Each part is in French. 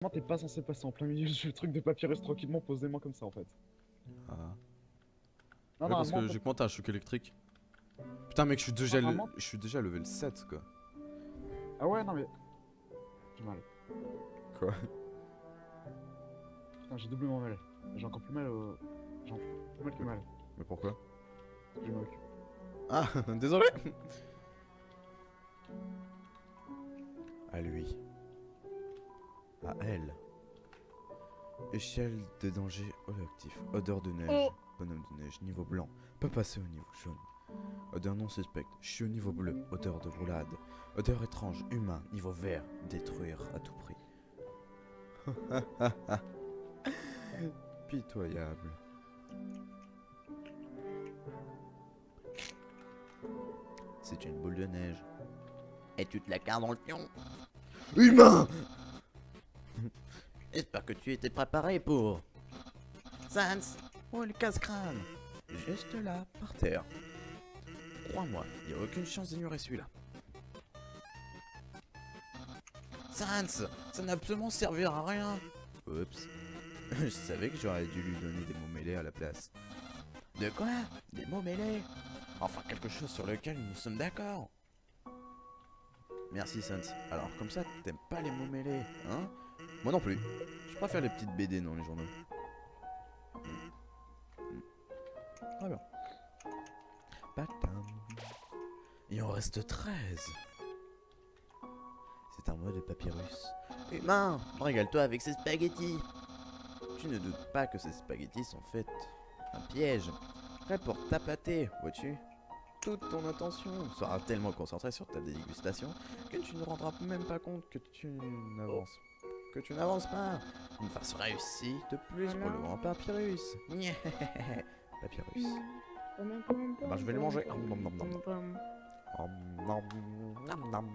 Normalement, t'es pas censé passer en plein milieu du truc de papyrus tranquillement, posément comme ça en fait. Ah. Non, Ouais, parce normalement, que j'ai commenté un choc électrique. Putain, mec, normalement. je suis déjà level 7, quoi. Ah ouais, non mais. J'ai mal. Quoi? Putain, j'ai doublement mal. J'ai encore plus mal au. J'ai encore plus mal que mal. Mais pourquoi? J'ai mal au cul. Ah, désolé. À lui. À elle. Échelle de danger holoactif. Odeur de neige. Oh. Bonhomme de neige. Niveau blanc. Peut passer au niveau jaune. Odeur non suspecte. Je suis au niveau bleu. Odeur de roulade. Odeur étrange. Humain. Niveau vert. Détruire à tout prix. Pitoyable. C'est une boule de neige. Et tu te la gardes dans le pion. Humain! J'espère que tu étais préparé pour... Sans. Oh, le casse-crâne. Juste là, par terre. Crois-moi, il n'y a aucune chance d'ignorer celui-là. Sans, ça n'a absolument servi à rien. Oups. Je savais que j'aurais dû lui donner des mots mêlés à la place. De quoi? Des mots mêlés? Enfin, quelque chose sur lequel nous sommes d'accord. Merci, Sans. Alors, comme ça, t'aimes pas les mots mêlés, hein? Moi non plus. Je préfère les petites BD dans les journaux. Très bien. Patam. Il en reste 13. C'est un mot de papyrus. Humain, régale-toi avec ces spaghettis. Tu ne doutes pas que ces spaghettis sont faits un piège. Prêt pour t'appâter, vois-tu? Toute ton attention sera tellement concentrée sur ta dégustation que tu ne rendras même pas compte que tu n'avances pas. Une farce réussie de plus pour le grand papyrus. Papyrus. Bah, je vais le manger. Nom, nom, nom, nom. Nom, nom, nom.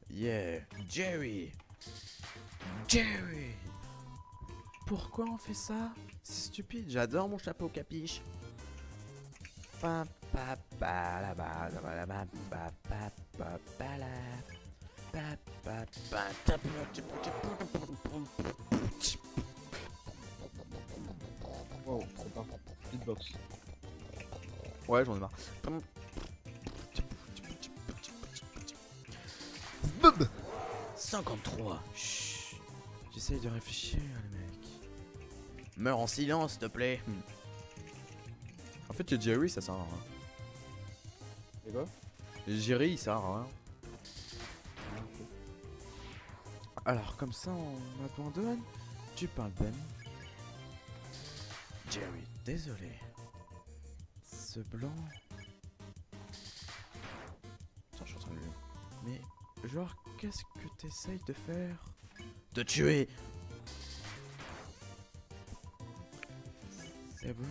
Yeah, Jerry. Jerry. Pourquoi on fait ça? C'est stupide, j'adore mon chapeau capiche. Pa pa pa la ba la ba la ba pa pa pa pa la pa pa pa ta Wow, trop bien. Beatbox. Ouais, j'en ai marre. 53. Chut. J'essaye de réfléchir, les mecs. Meurs en silence, s'il te plaît. En fait, le Jerry, ça sert à rien. Et quoi? Le Jerry, il sert à rien. Alors, comme ça, on m'abandonne. Tu parles Ben. Jerry, désolé. Ce blanc... Attends, je suis en train de lire. Mais, genre, qu'est-ce que t'essayes de faire? De tuer! C'est blanc.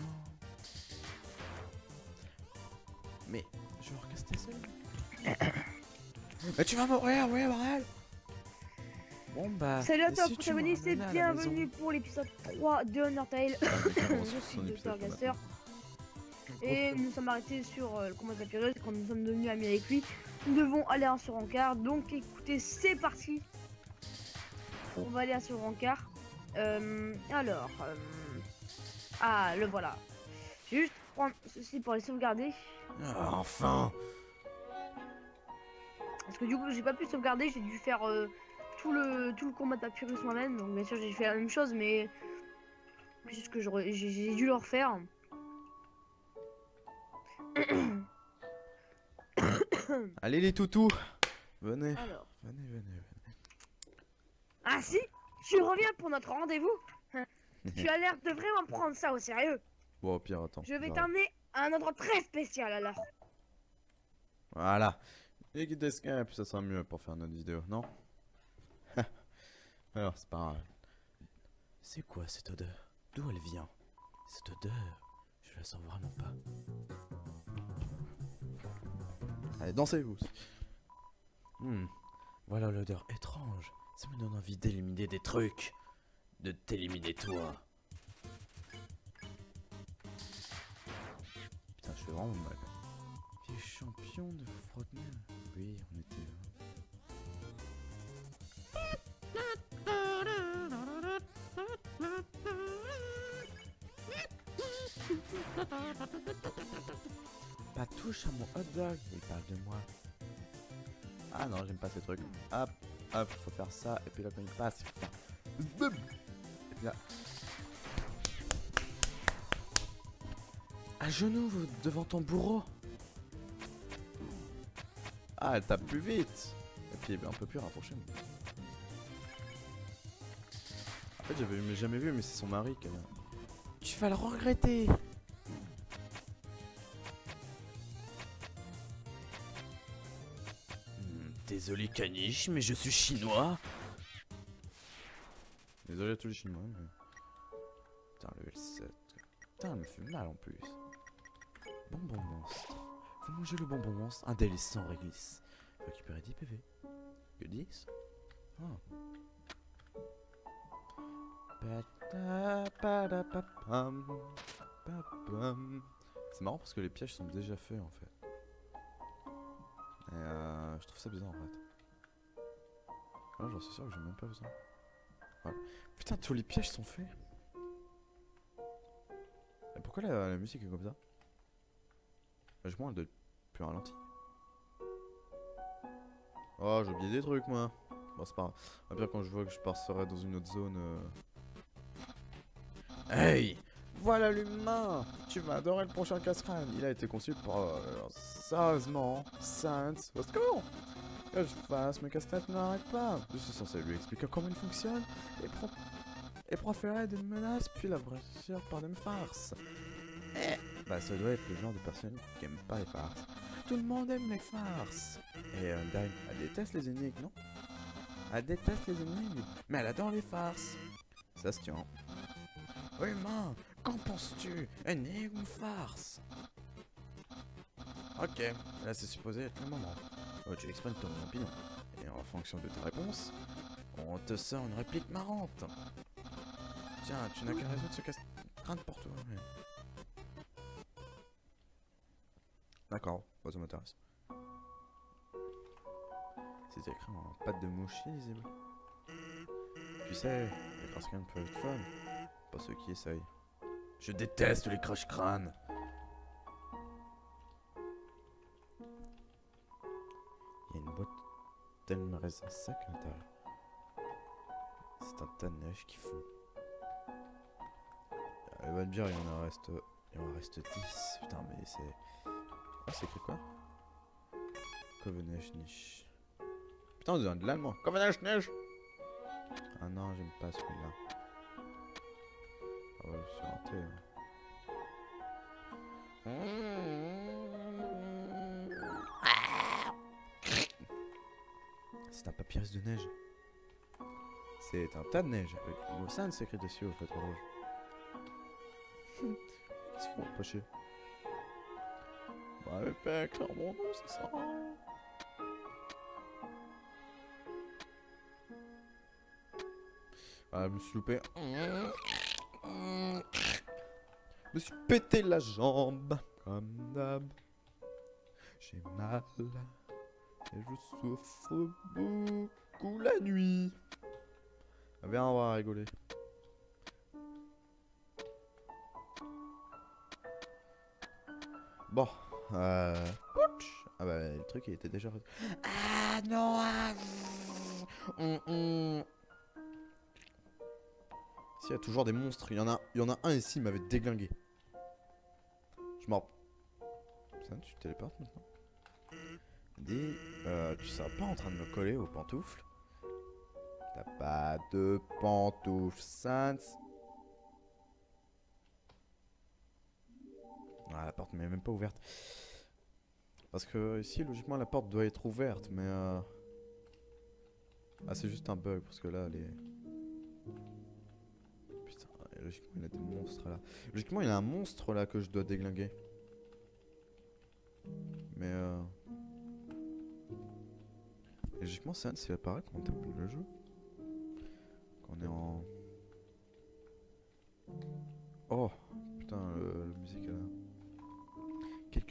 Mais, genre, qu'est-ce que t'essayes? Mais tu vas mourir, oui, bordel! Bon bah... Salut à et toi si pour tu me t'abonner, c'est ramenais à la bienvenue maison? pour l'épisode 3 de Undertale. Je suis Dr. Gaster. Et nous sommes arrêtés sur le combat de Papyrus. Quand nous sommes devenus amis avec lui, nous devons aller à un surencart. Donc écoutez, c'est parti. On va aller à ce rencard. Ah, le voilà. Je vais juste prendre ceci pour les sauvegarder. Ah, enfin! Parce que du coup, j'ai pas pu sauvegarder. J'ai dû faire tout le combat de Papyrus moi-même. Donc bien sûr, j'ai fait la même chose, mais juste que j'ai dû le refaire. Allez les toutous! Venez, Alors. venez. Ah si, tu reviens pour notre rendez-vous. Tu as l'air de vraiment prendre ça au sérieux. Bon, au pire, attends. Je vais j'arrive. t'emmener à un endroit très spécial alors. Voilà. Et guide d'escape, ça sera mieux pour faire notre vidéo, non? Alors, c'est pas grave. C'est quoi cette odeur? D'où elle vient? Cette odeur, je la sens vraiment pas. Allez, dansez vous. Voilà l'odeur étrange. Ça me donne envie d'éliminer des trucs. De t'éliminer toi. Putain, je fait vraiment mal. Les champions de Frogner. Oui, on était Pas touche à mon hot dog. Il parle de moi. Ah non, j'aime pas ces trucs. Hop, hop, faut faire ça. Et puis là, quand il passe, il faut faire. Boum. Et puis là. À genoux devant ton bourreau. Ah, elle tape plus vite. Et puis un peu plus rapproché. En fait, j'avais jamais vu, mais c'est son mari qui a... Tu vas le regretter. Désolé caniche, mais je suis chinois. Désolé à tous les chinois, mais... Putain, level 7. Putain, elle me fait mal en plus. Bonbon monstre. Vous mangez le bonbon monstre, un délice sans réglisse. Récupérer 10 PV. Que 10 ah. C'est marrant parce que les pièges sont déjà faits en fait. Et je trouve ça bizarre en fait. Là j'en suis sûr que j'ai même pas besoin. Voilà. Putain, tous les pièges sont faits. Et pourquoi la musique est comme ça? Logiquement elle doit être plus ralentie. Oh, j'ai oublié des trucs moi. Bon, c'est pas grave. Après, quand je vois que je passerai dans une autre zone. Hey! Voilà l'humain! Tu vas adorer le prochain casse-crâne. Il a été conçu par. Sérieusement, Sans. Au secours! Que je fasse, mes casse-têtes n'arrêtent pas. Je suis censé lui expliquer comment il fonctionne et proférer des menaces, puis la brassure par des farces. Bah, ça doit être le genre de personne qui aime pas les farces. Tout le monde aime les farces. Et Dime, elle déteste les énigmes, non? Elle déteste les énigmes, mais elle adore les farces. Ça se tient. Oui, man, qu'en penses-tu? Énigme ou farce? Ok, là c'est supposé être le moment. Tu exprimes ton opinion. Et en fonction de ta réponse, on te sort une réplique marrante. Tiens, tu n'as qu'à résoudre ce casse-crâne pour toi. Mais... D'accord, ça m'intéresse. C'est écrit en pâte de mouche illisible. Tu sais, les crash-crânes peuvent être fun. Pas ceux qui essayent. Je déteste les crash-crânes. Il y a une boîte tellement raisin sec à l'intérieur. C'est un tas de neige qui fond. Les bonnes bières, il en reste 10. Putain, mais c'est... Ah, c'est écrit quoi? Covenage. Putain, on dirait de l'allemand. Covenage neige. Ah non, j'aime pas celui-là. Ah ouais, c'est raté. C'est un papyrus de neige. C'est un tas de neige avec le mot Sans écrit dessus au fait rouge. Qu'est-ce qu'ils vont pas chier? Bah, mais pas clairement, non, c'est ça. Ah, je me suis loupé. Je me suis pété la jambe, comme d'hab. J'ai mal. Et je souffre beaucoup la nuit. Ah, viens, on va rigoler. Bon. Ouch. Ah bah, le truc il était déjà... Ah non. S'il y a toujours des monstres, il y en a un ici, il m'avait déglingué. Je m'en... Ça, tu te téléportes maintenant? Dis, tu seras pas en train de me coller aux pantoufles? T'as pas de pantoufles, Sans. Ah, la porte n'est même pas ouverte. Parce que ici, logiquement, la porte doit être ouverte, mais ah, c'est juste un bug, parce que là, les... Putain, logiquement, il y a des monstres là. Logiquement, il y a un monstre là que je dois déglinguer. Mais et logiquement, Sans, il apparaît quand on tape le jeu. Quand on est en... Oh, putain, la musique là. Quelques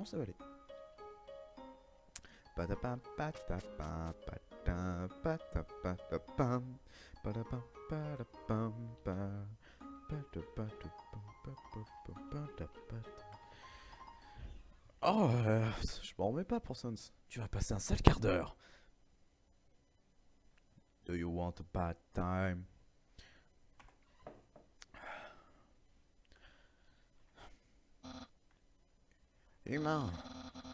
Non, ça va aller. Patapam, patapam, patapam, patapam, patapam, patapam, patapam. Oh, je m'en remets pas pour ça. Tu vas passer un sale quart d'heure. Do you want a bad time? Humain,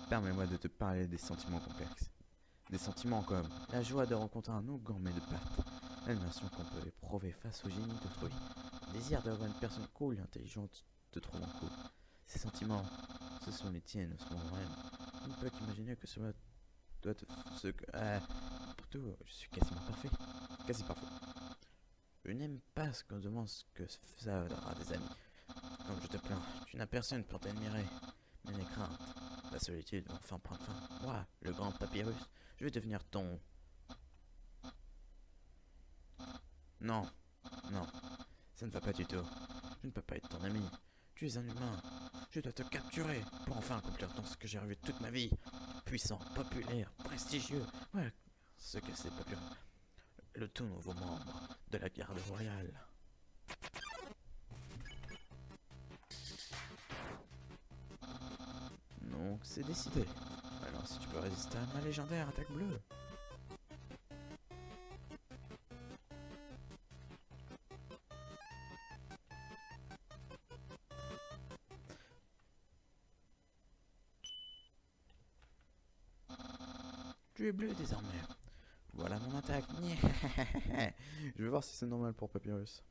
permets-moi de te parler des sentiments complexes. Des sentiments comme la joie de rencontrer un nouveau gourmet de pâtes, l'admiration qu'on peut éprouver face au génie d'autrui, le désir d'avoir une personne cool et intelligente te trouvant cool. Ces sentiments, ce sont les tiennes à ce moment même. On ne peut qu'imaginer que cela doit te... Pourtant, je suis quasiment parfait. Quasi parfait. Je n'aime pas ce qu'on demande ce que ça donnera des amis. Comme je te plains, tu n'as personne pour t'admirer. Mais les craintes, la solitude vont enfin prendre fin. Moi, le grand papyrus, je vais devenir ton... Non, non, ça ne va pas du tout. Je ne peux pas être ton ami. Tu es un humain. Je dois te capturer pour enfin accomplir tout ce que j'ai rêvé toute ma vie. Puissant, populaire, prestigieux. Ouais, ce que c'est populaire. Le tout nouveau membre de la garde royale. Donc c'est décidé. Alors si tu peux résister à ma légendaire attaque bleue. Tu es bleu désormais. Voilà mon attaque. Je vais voir si c'est normal pour Papyrus.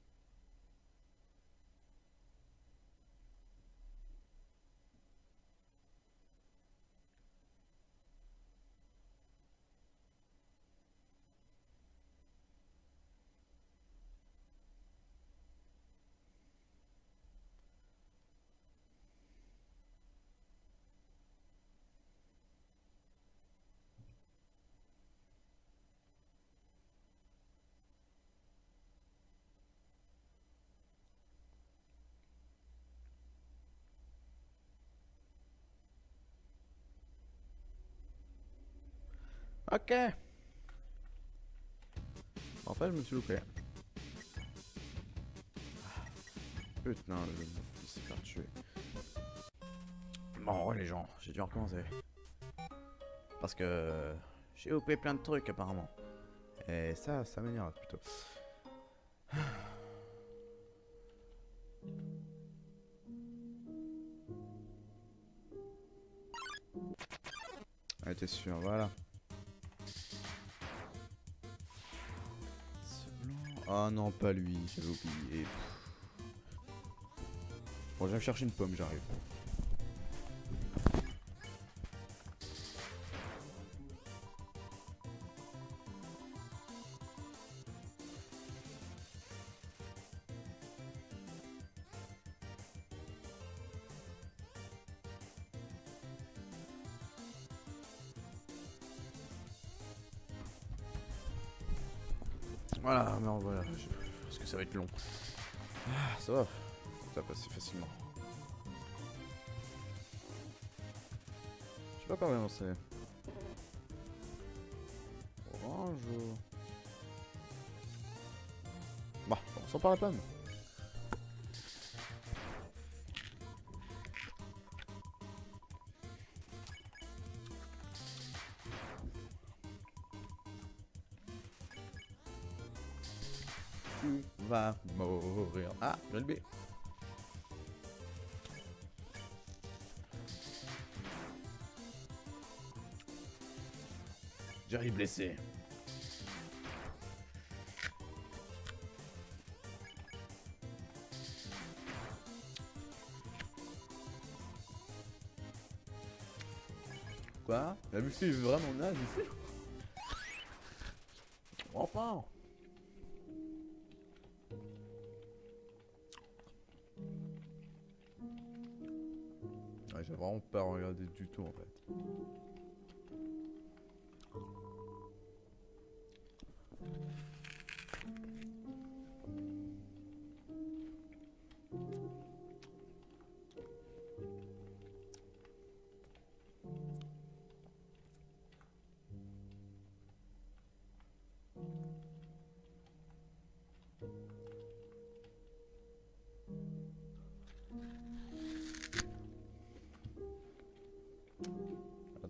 Ok. En fait, je me suis loupé. Putain, il s'est fait tuer. Bon, ouais, les gens, j'ai dû recommencer. Parce que j'ai loupé plein de trucs apparemment. Et ça m'énerve plutôt. Ah, t'es sûr, voilà. Ce blanc. Ah non, pas lui, j'avais oublié. Bon, je vais me chercher une pomme, j'arrive. Voilà, mais voilà, je pense que ça va être long. Ah, ça va, ça va passer facilement. Je sais pas par où c'est. Orange ou... Bah, on s'en parle pas. Tu vas mourir. Ah, j'ai le B. J'arrive blessé. Quoi? La buffet est vraiment naze ici? Enfin! Ouais, j'ai vraiment pas regardé du tout en fait.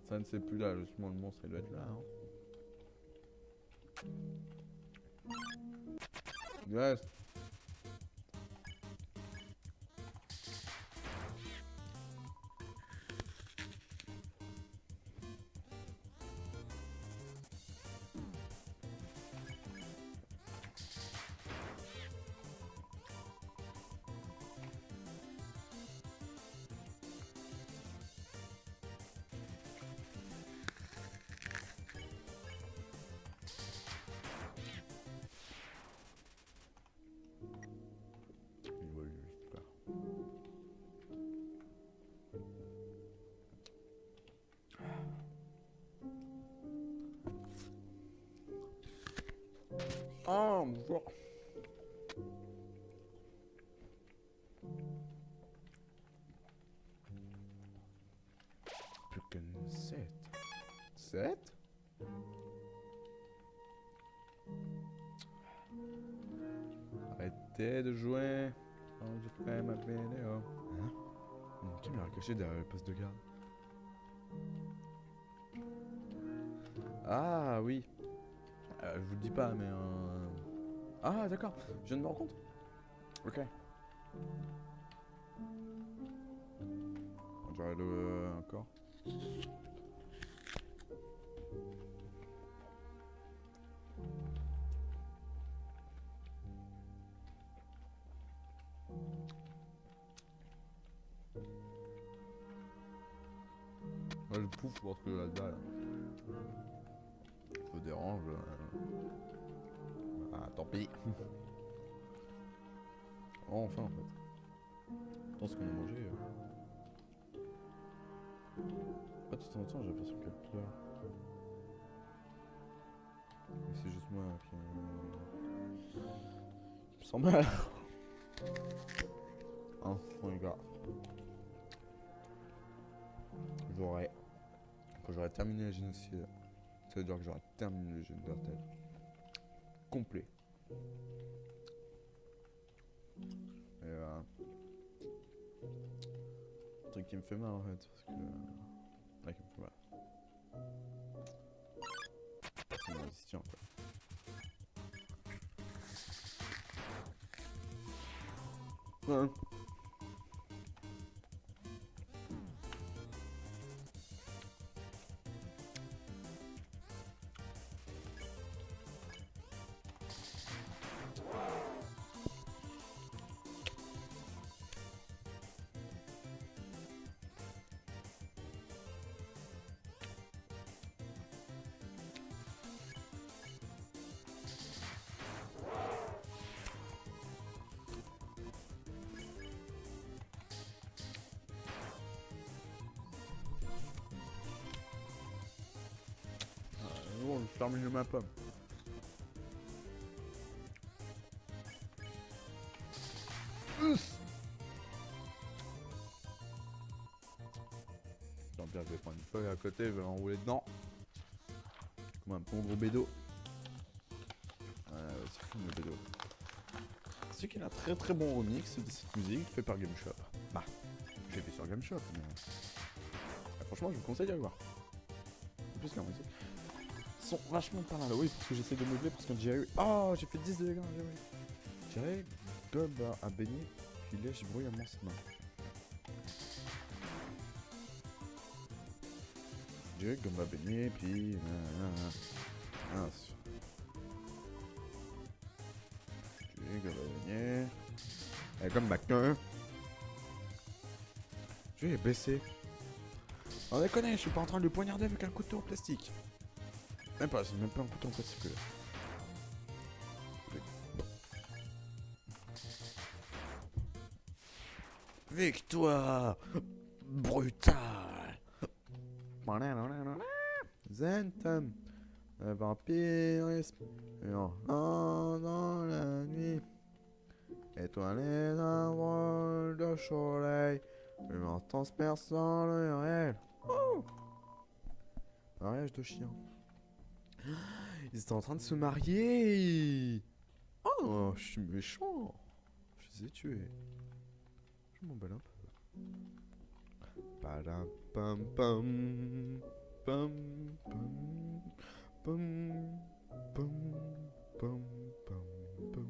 Ça ne sait plus là, justement, le monstre il doit être là. Hein. Yes. Il vole juste là. Ah, bonjour. Plus que 7. 7? Arrêtez de jouer. Oh, je fais ma vidéo. Hein? Qui m'a caché derrière le poste de garde? Ah oui. Je vous le dis pas, mais ah d'accord, je viens de me rendre compte. Ok. J'aurais le encore. Moi je pouffe parce que là-dedans, ça me dérange. Ah, tant pis. Oh, enfin en fait. Dans ce qu'on a mangé. Pas de temps en temps, j'ai l'impression qu'elle pleure. Mais c'est juste moi qui me sens mal. Hein, bon les gars. Quand j'aurai terminé la génocide, ça veut dire que j'aurai terminé le jeu de Undertale. Complet. Et un truc qui me fait mal en fait, parce que... Ouais, qui me fait mal. C'est une résistance quoi. Ouais. Bon, je termine ma pomme. Tant pis, je vais prendre une feuille à côté, je vais l'enrouler dedans. Comme un bon gros bédo. C'est fou le bédo. C'est qu'il a un très bon remix de cette musique fait par Game Shop. Bah, j'ai fait sur Game Shop, mais... franchement, je vous conseille d'aller voir. En plus, la musique... Ils sont vachement pas mal. Oui, parce que j'essaie de meubler parce que Jerry... Oh, j'ai fait 10 de dégâts, Jerry. Jerry gobe à baigner, puis lèche bruyamment ses mains. Jerry gobe à baigner, puis... Mince. Jerry gobe à baigner... Comme McNair. Jerry est blessé. On déconne, je suis pas en train de le poignarder avec un couteau en plastique. Même pas, c'est même pas un couteau en plastique que là. Bon. Victoire brutale. Zentham, le vampirisme, dans la nuit. Étoilé d'un vol de soleil, une transperçant le réel. Oh, mariage de chien. Ils étaient en train de se marier. Oh, je suis méchant. Je les ai tués. Je m'emballe un peu. Padam pam pam. Pam, pam, pam, pam, pam, pam, pam,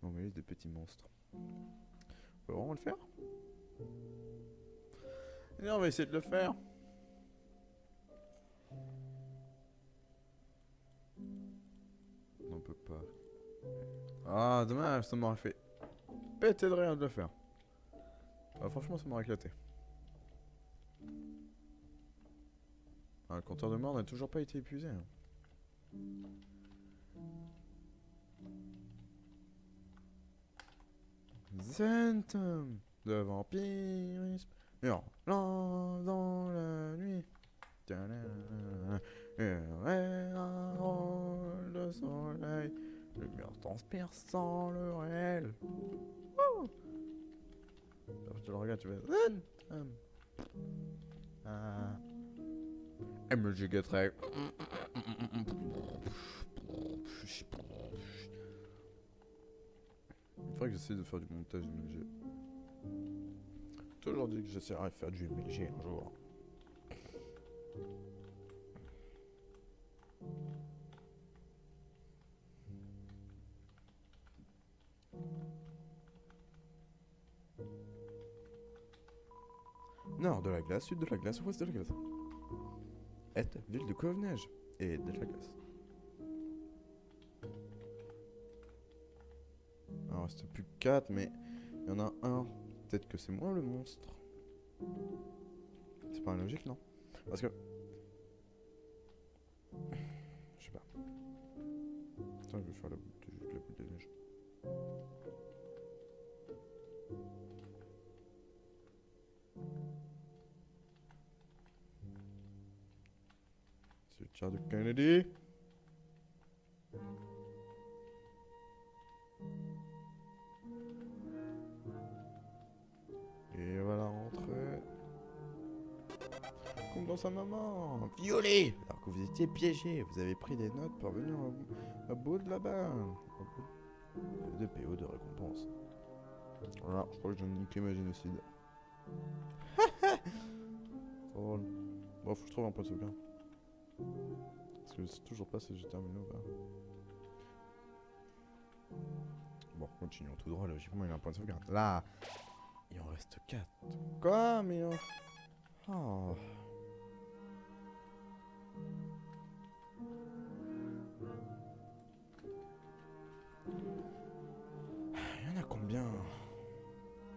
on va des petits monstres. On peut vraiment le faire? Et on va essayer de le faire. On peut pas. Ah, dommage, ça m'aurait fait péter de rire de le faire. Ah, franchement, ça m'aurait éclaté. Ah, le compteur de mort n'a toujours pas été épuisé. Hein. Zentum de vampirisme hurlant dans la nuit. Un rôle de soleil. Le mur transpire sans le réel. Wouh! Je te le regarde, tu vas. MG Track. Il faudrait que j'essaie de faire du montage MLG. Toujours dit que j'essaierai de faire du MLG un jour. Nord de la glace, sud de la glace, ouest de la glace. Est, ville de Covenage et de la glace. Alors, il reste plus que 4, mais il y en a un. Peut-être que c'est moi le monstre. C'est pas logique, non? Parce que... Je sais pas. Attends, je vais faire la boule de neige. C'est le char de Kennedy. Et voilà rentrer. Comme dans sa maman. Violé. Alors que vous étiez piégé. Vous avez pris des notes pour venir à bout de là-bas. De PO de récompense. Voilà, je crois que j'ai niqué ma génocide. Drôle. Bon, faut que je trouve un point de sauvegarde. Parce que je sais toujours pas si j'ai terminé ou pas. Bon, continuons tout droit. Logiquement, il y a un point de sauvegarde. Là, il en reste 4. Quoi? Mais... Oh... Il y en a combien?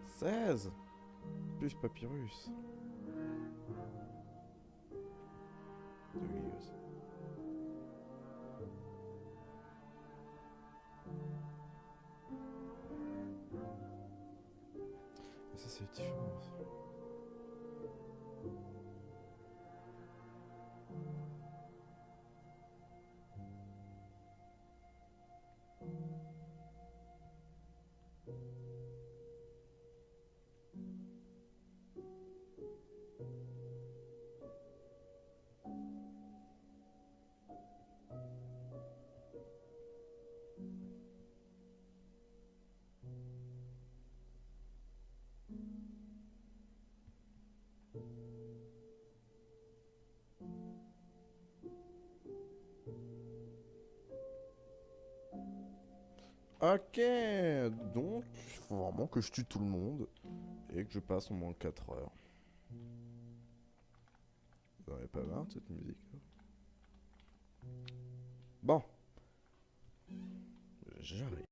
16 plus papyrus. Et ça c'est différent aussi. Ok, donc il faut vraiment que je tue tout le monde et que je passe au moins 4 heures. Vous en avez pas marre de cette musique? Bon. J'arrive.